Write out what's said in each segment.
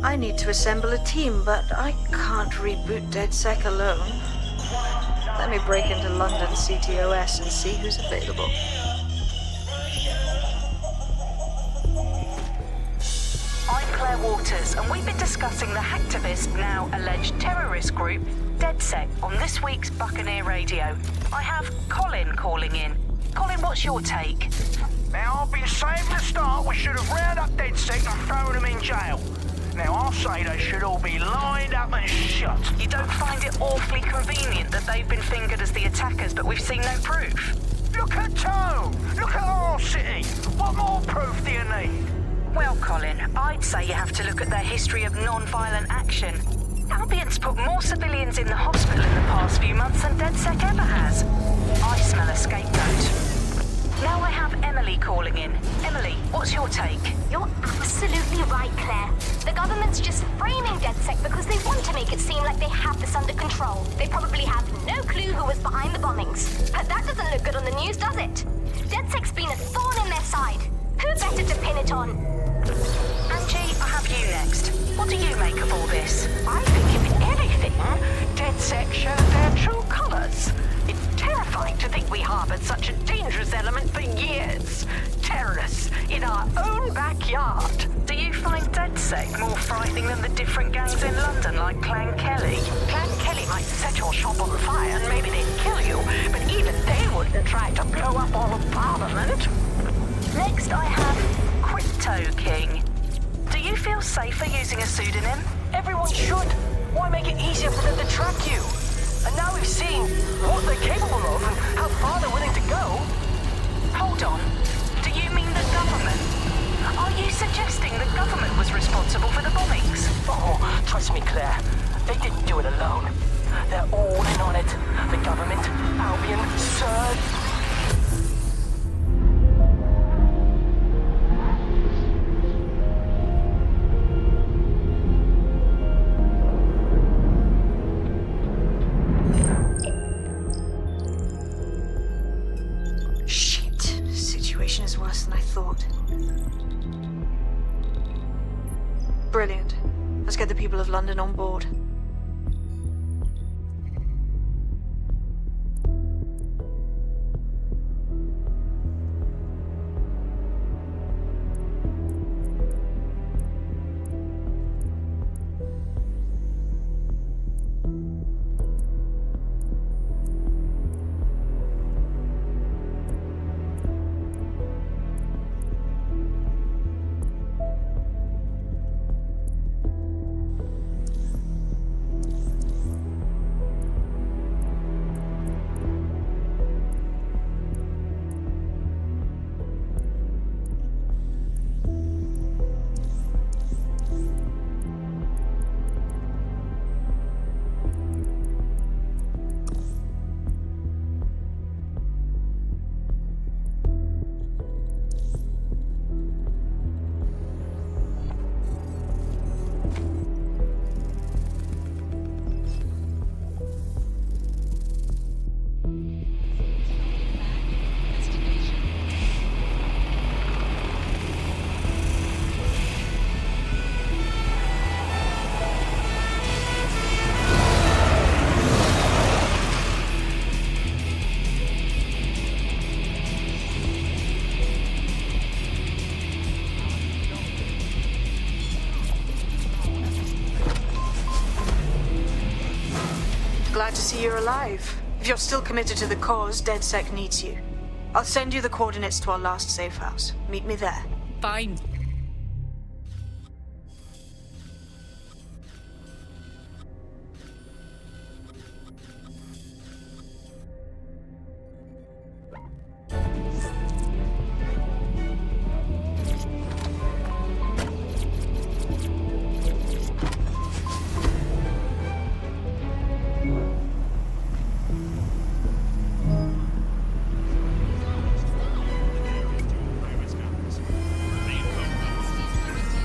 I need to assemble a team, but I can't reboot DeadSec alone. Let me break into London CTOS and see who's available. I'm Claire Waters, and we've been discussing the hacktivist, now alleged terrorist group, DeadSec, on this week's Buccaneer Radio. I have Colin calling in. Colin, what's your take? Now, I've been saying from the start we should have rounded up DeadSec and thrown them in jail. Now, I'll say they should all be lined up and shot. You don't find it awfully convenient that they've been fingered as the attackers, but we've seen no proof? Look at Tone! Look at our city! What more proof do you need? Well, Colin, I'd say you have to look at their history of non-violent action. Albion's put more civilians in the hospital in the past few months than DeadSec ever has. I smell a scapegoat. Now I have Emily calling in. Emily, what's your take? You're absolutely right, Claire. The government's just framing DeadSec because they want to make it seem like they have this under control. They probably have no clue who was behind the bombings. But that doesn't look good on the news, does it? DeadSec's been a thorn in their side. Who better to pin it on? Angie, I have you next. What do you make of all this? I think if anything, DeadSec showed their true colors. It's terrifying to think we harbored such a dangerous element for years. Terrorists in our own backyard. Do you find DeadSec more frightening than the different gangs in London, like Clan Kelly? Clan Kelly might set your shop on fire and maybe they'd kill you, but even they wouldn't try to blow up all of Parliament. Next I have Crypto King. Do you feel safer using a pseudonym? Everyone should. Why make it easier for them to track you? And now we've seen what they're capable of and how far they're willing to go. Hold on. Do you mean the government? Are you suggesting the government was responsible for the bombings? Oh, trust me, Claire. They didn't do it alone. They're all in on it. The government, Albion, Sir. Brilliant. Let's get the people of London on board. Glad to see you're alive. If you're still committed to the cause, DeadSec needs you. I'll send you the coordinates to our last safe house. Meet me there. Fine.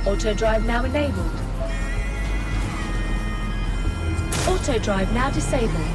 Auto drive now enabled. Auto drive now disabled.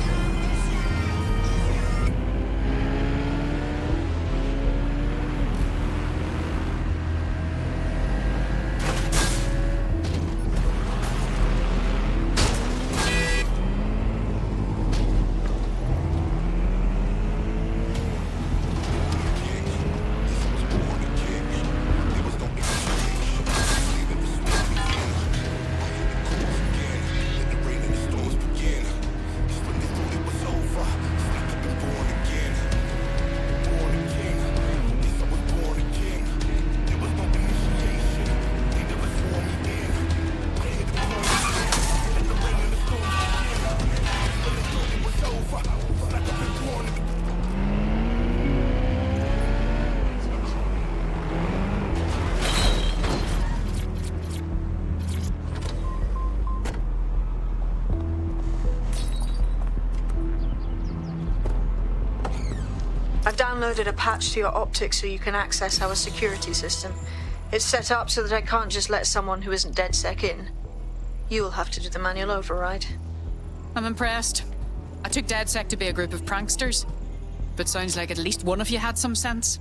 downloaded a patch to your optics so you can access our security system. It's set up so that I can't just let someone who isn't DeadSec in. You will have to do the manual override. I'm impressed. I took DeadSec to be a group of pranksters, but sounds like at least one of you had some sense.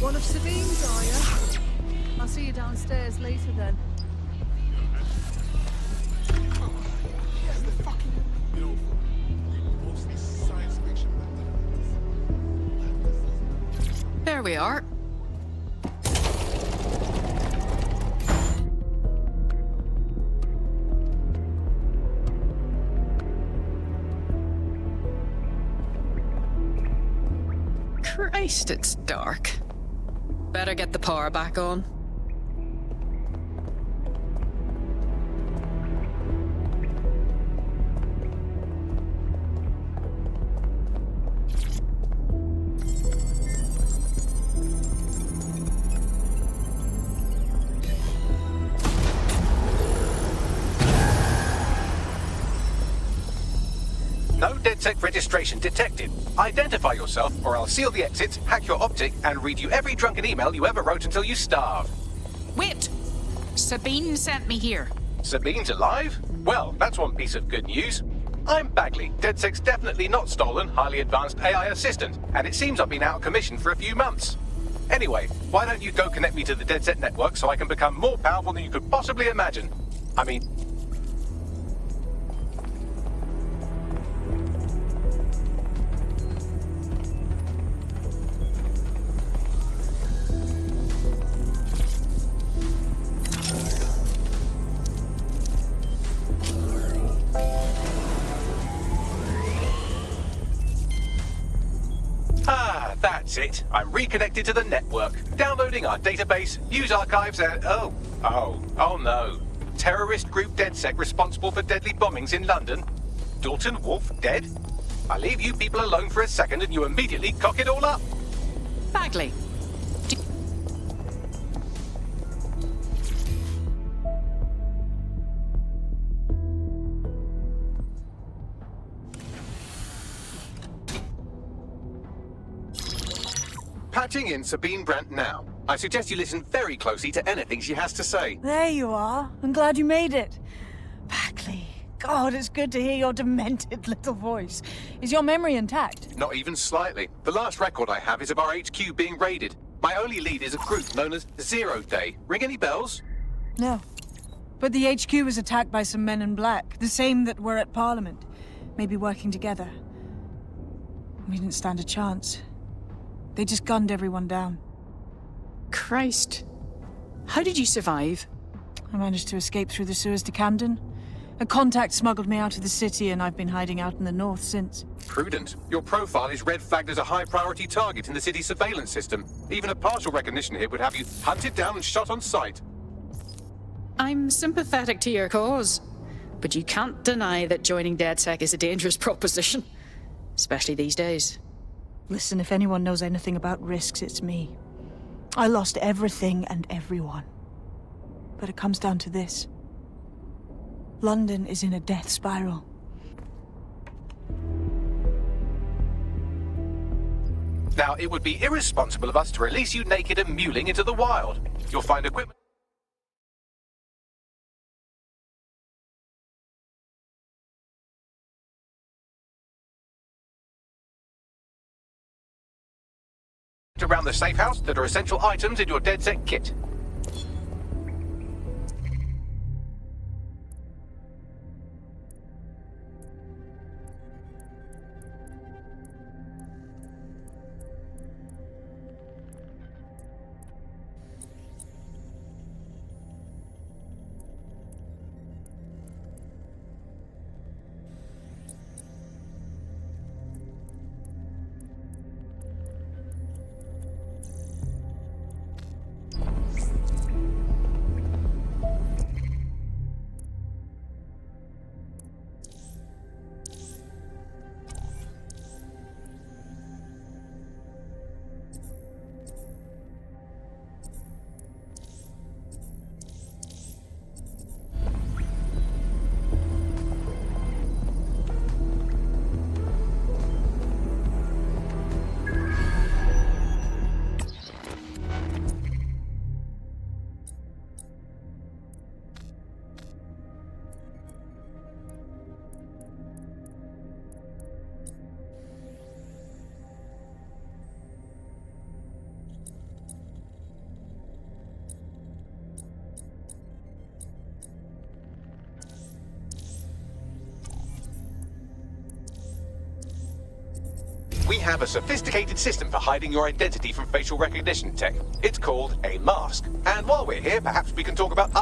One of Sabine's, are you? I'll see you downstairs later then. There we are. Christ, it's dark. Better get the power back on. No DeadSec registration detected. Identify yourself, or I'll seal the exits, hack your optic, and read you every drunken email you ever wrote until you starve. Wait! Sabine sent me here. Sabine's alive? Well, that's one piece of good news. I'm Bagley, DeadSec's definitely not stolen, highly advanced AI assistant, and it seems I've been out of commission for a few months. Anyway, why don't you go connect me to the DeadSec network so I can become more powerful than you could possibly imagine? I mean... That's it. I'm reconnected to the network, downloading our database, news archives, and oh no. Terrorist group DeadSec responsible for deadly bombings in London. Dalton Wolf dead? I leave you people alone for a second and you immediately cock it all up. Bagley. Patching in Sabine Brandt now. I suggest you listen very closely to anything she has to say. There you are. I'm glad you made it. Bagley. God, it's good to hear your demented little voice. Is your memory intact? Not even slightly. The last record I have is of our HQ being raided. My only lead is a group known as Zero Day. Ring any bells? No. But the HQ was attacked by some men in black, the same that were at Parliament. Maybe working together. We didn't stand a chance. They just gunned everyone down. Christ. How did you survive? I managed to escape through the sewers to Camden. A contact smuggled me out of the city, and I've been hiding out in the north since. Prudent. Your profile is red flagged as a high-priority target in the city's surveillance system. Even a partial recognition hit would have you hunted down and shot on sight. I'm sympathetic to your cause, but you can't deny that joining DeadSec is a dangerous proposition. Especially these days. Listen, if anyone knows anything about risks, it's me. I lost everything and everyone. But it comes down to this. London is in a death spiral. Now, it would be irresponsible of us to release you naked and mewling into the wild. You'll find equipment around the safe house that are essential items in your DeadSec kit. We have a sophisticated system for hiding your identity from facial recognition tech. It's called a mask. And while we're here, perhaps we can talk about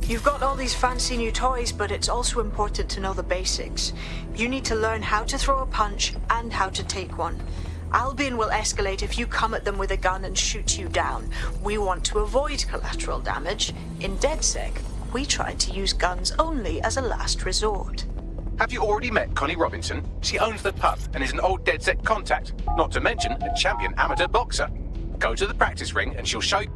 You've got all these fancy new toys, but it's also important to know the basics. You need to learn how to throw a punch and how to take one. Albion will escalate if you come at them with a gun and shoot you down. We want to avoid collateral damage. In DeadSec, we try to use guns only as a last resort. Have you already met Connie Robinson? She owns the pub and is an old DeadSec contact, not to mention a champion amateur boxer. Go to the practice ring and she'll show you.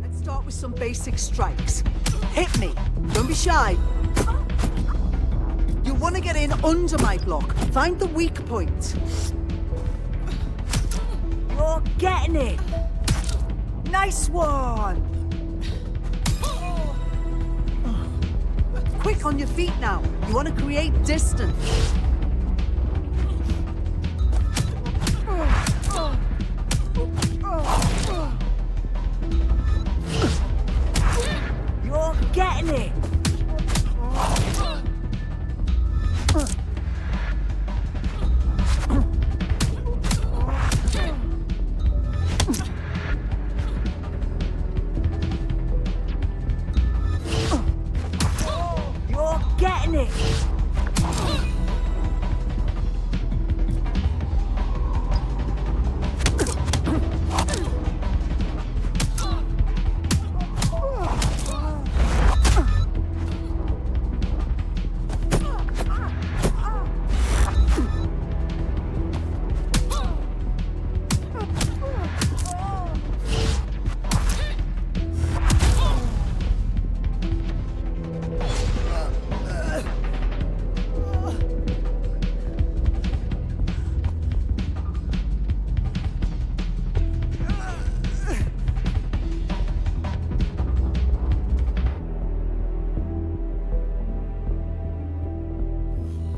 Let's start with some basic strikes. Hit me. Don't be shy. You'll want to get in under my block. Find the weak point. You're getting it. Nice one. Quick on your feet now. You want to create distance. You're getting it. You're getting it.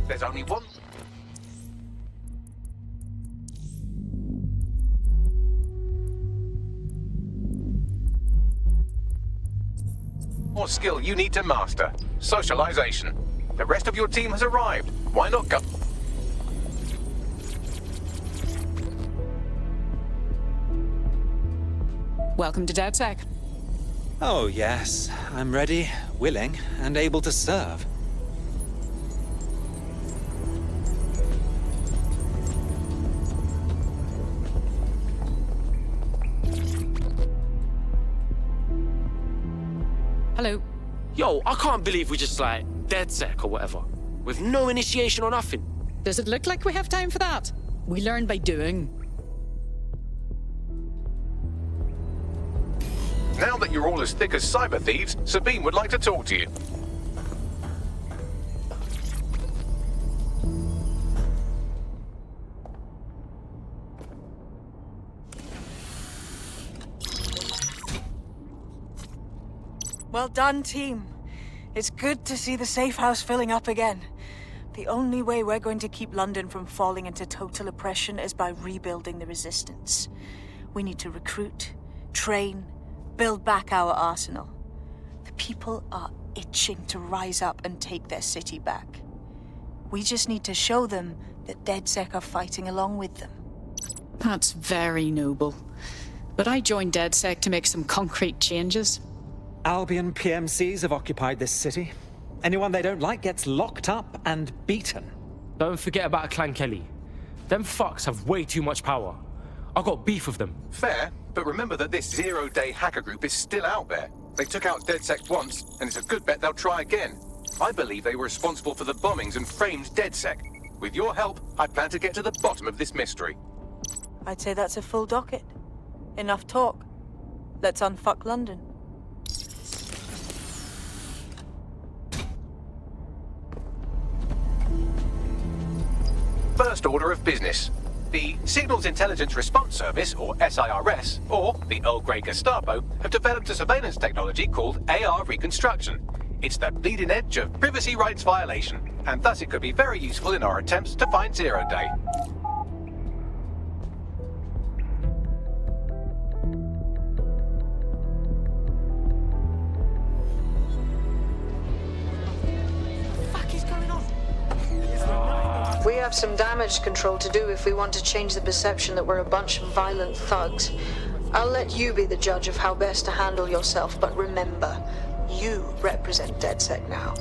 There's only one more skill you need to master. Socialization. The rest of your team has arrived. Why not go? Welcome to DeadSec. Oh, yes. I'm ready, willing, and able to serve. Hello. Yo, I can't believe we just like DeadSec or whatever. With no initiation or nothing. Does it look like we have time for that? We learn by doing. Now that you're all as thick as cyber thieves, Sabine would like to talk to you. Well done, team. It's good to see the safe house filling up again. The only way we're going to keep London from falling into total oppression is by rebuilding the resistance. We need to recruit, train, build back our arsenal. The people are itching to rise up and take their city back. We just need to show them that DeadSec are fighting along with them. That's very noble. But I joined DeadSec to make some concrete changes. Albion PMCs have occupied this city. Anyone they don't like gets locked up and beaten. Don't forget about Clan Kelly. Them fucks have way too much power. I got beef with them. Fair, but remember that this zero-day hacker group is still out there. They took out DeadSec once, and it's a good bet they'll try again. I believe they were responsible for the bombings and framed DeadSec. With your help, I plan to get to the bottom of this mystery. I'd say that's a full docket. Enough talk. Let's unfuck London. first order of business. The Signals Intelligence Response Service, or SIRS, or the Earl Grey Gestapo, have developed a surveillance technology called AR Reconstruction. It's the bleeding edge of privacy rights violation, and thus it could be very useful in our attempts to find Zero Day. We have some damage control to do if we want to change the perception that we're a bunch of violent thugs. I'll let you be the judge of how best to handle yourself, but remember, you represent DeadSec now.